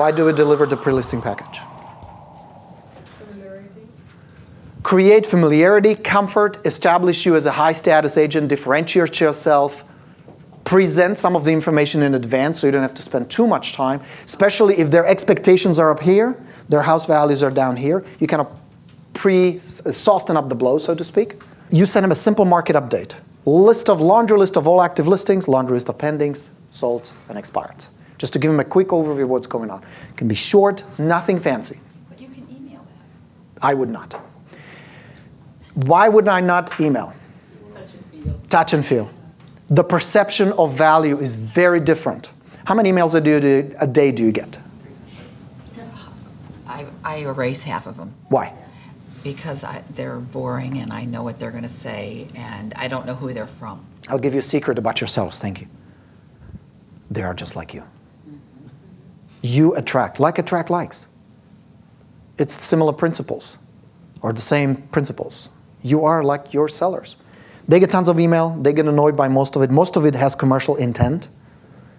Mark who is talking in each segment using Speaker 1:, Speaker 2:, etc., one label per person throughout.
Speaker 1: Why do we deliver the pre-listing package?
Speaker 2: Familiarity.
Speaker 1: Create familiarity, comfort, establish you as a high-status agent, differentiate yourself, present some of the information in advance so you don't have to spend too much time, especially if their expectations are up here, their house values are down here. You kind of soften up the blow, so to speak. You send them a simple market update. Laundry list of all active listings, laundry list of pendings, sold, and expired. Just to give them a quick overview of what's going on. It can be short, nothing fancy.
Speaker 2: But you can email that.
Speaker 1: I would not. Why would I not email?
Speaker 2: Touch and feel.
Speaker 1: Touch and feel. The perception of value is very different. How many emails a day do you get?
Speaker 3: I erase half of them.
Speaker 1: Why?
Speaker 3: Because they're boring and I know what they're going to say and I don't know who they're from.
Speaker 1: I'll give you a secret about yourselves. Thank you. They are just like you. You attract. Like attract likes. It's similar principles or the same principles. You are like your sellers. They get tons of email. They get annoyed by most of it. Most of it has commercial intent.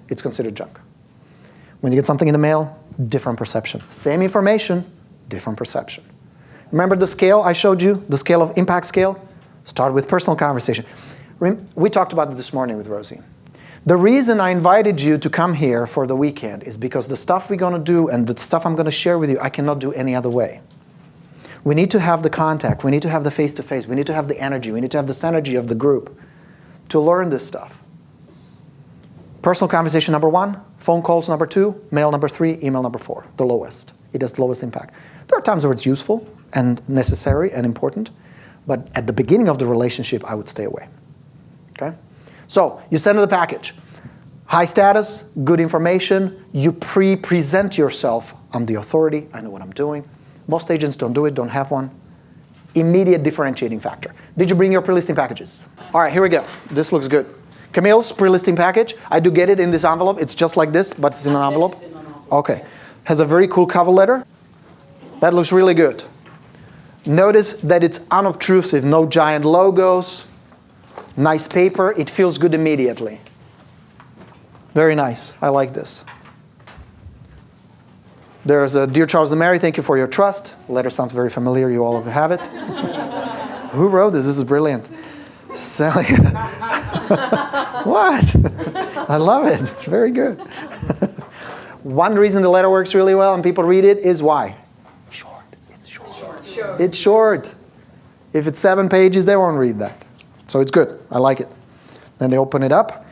Speaker 1: It's considered junk. When you get something in the mail, different perception. Same information, different perception. Remember the scale I showed you? The scale of impact scale? Start with personal conversation. We talked about it this morning with Rosie. The reason I invited you to come here for the weekend is because the stuff we're going to do and the stuff I'm going to share with you, I cannot do any other way. We need to have the contact. We need to have the face-to-face. We need to have the energy. We need to have the synergy of the group to learn this stuff. Personal conversation number 1, phone calls number 2, mail number 3, email number 4, the lowest. It has the lowest impact. There are times where it's useful and necessary and important, but at the beginning of the relationship, I would stay away. Okay? So you send them the package. High status, good information. You present yourself. I'm the authority. I know what I'm doing. Most agents don't do it, don't have one. Immediate differentiating factor. Did you bring your pre-listing packages? All right, here we go. This looks good. Camille's pre-listing package. I do get it in this envelope. It's just like this, but it's in an envelope. Okay. Has a very cool cover letter. That looks really good. Notice that it's unobtrusive. No giant logos. Nice paper. It feels good immediately. Very nice. I like this. There's a Dear Charles and Mary, thank you for your trust. The letter sounds very familiar. You all have it. Who wrote this? This is brilliant. Sally. What? I love it. It's very good. One reason the letter works really well and people read it is why? Short. It's short. It's short. If it's 7 pages, they won't read that. So it's good. I like it. Then they open it up.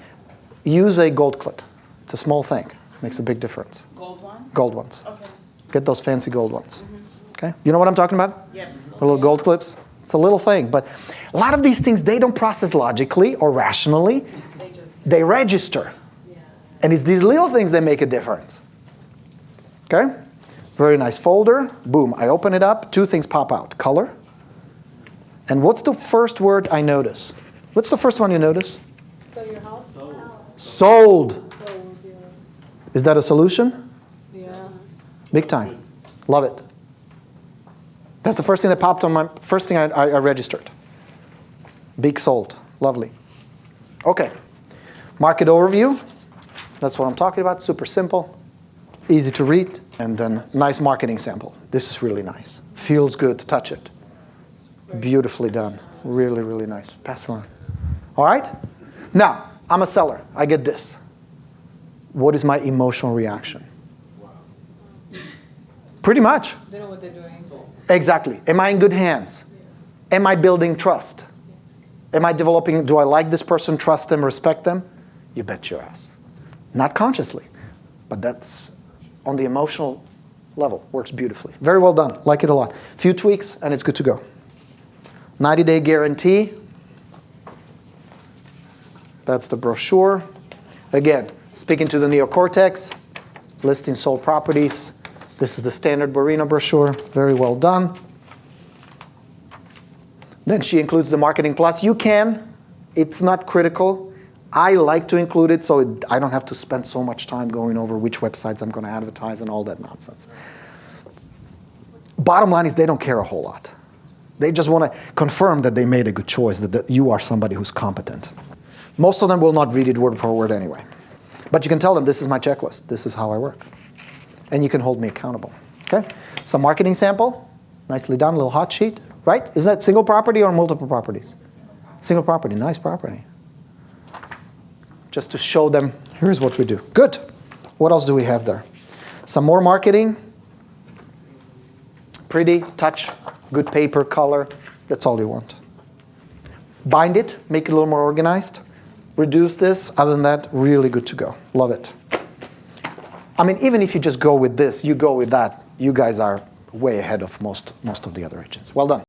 Speaker 1: Use a gold clip. It's a small thing. Makes a big difference.
Speaker 2: Gold one?
Speaker 1: Gold ones.
Speaker 2: Okay.
Speaker 1: Get those fancy gold ones. Okay? You know what I'm talking about?
Speaker 2: Yeah.
Speaker 1: The little gold clips? It's a little thing. But a lot of these things, they don't process logically or rationally. They register. Yeah. And it's these little things that make a difference. Okay? Very nice folder. Boom. I open it up. 2 things pop out. Color. And what's the first word I notice? What's the first one you notice?
Speaker 2: So your house?
Speaker 1: Sold.
Speaker 2: Sold, yeah.
Speaker 1: Is that a solution?
Speaker 2: Yeah.
Speaker 1: Big time. Love it. That's the first thing that popped on my, first thing I registered. Big sold. Lovely. Okay. Market overview. That's what I'm talking about. Super simple. Easy to read. And then nice marketing sample. This is really nice. Feels good to touch it. Beautifully done. Really, really nice. Pass it on. All right? Now, I'm a seller. I get this. What is my emotional reaction? Pretty much.
Speaker 2: They know what they're doing.
Speaker 1: Exactly. Am I in good hands? Am I building trust? Am I developing, do I like this person, trust them, respect them? You bet your ass. Not consciously, but that's on the emotional level. Works beautifully. Very well done. Like it a lot. Few tweaks and it's good to go. 90-day guarantee. That's the brochure. Again, speaking to the neocortex, listing sold properties. This is the standard Borino brochure. Very well done. Then she includes the Marketing Plus. You can. It's not critical. I like to include it so I don't have to spend so much time going over which websites I'm going to advertise and all that nonsense. Bottom line is they don't care a whole lot. They just want to confirm that they made a good choice, that you are somebody who's competent. Most of them will not read it word for word anyway. But you can tell them, this is my checklist. This is how I work. And you can hold me accountable. Okay? Some marketing sample. Nicely done, a little hot sheet. Right? Is that single property or multiple properties? Single property. Nice property. Just to show them, here's what we do. Good. What else do we have there? Some more marketing. Pretty, touch, good paper, color. That's all you want. Bind it, make it a little more organized. Reduce this. Other than that, really good to go. Love it. I mean, even if you just go with this, you go with that, you guys are way ahead of most of the other agents. Well done.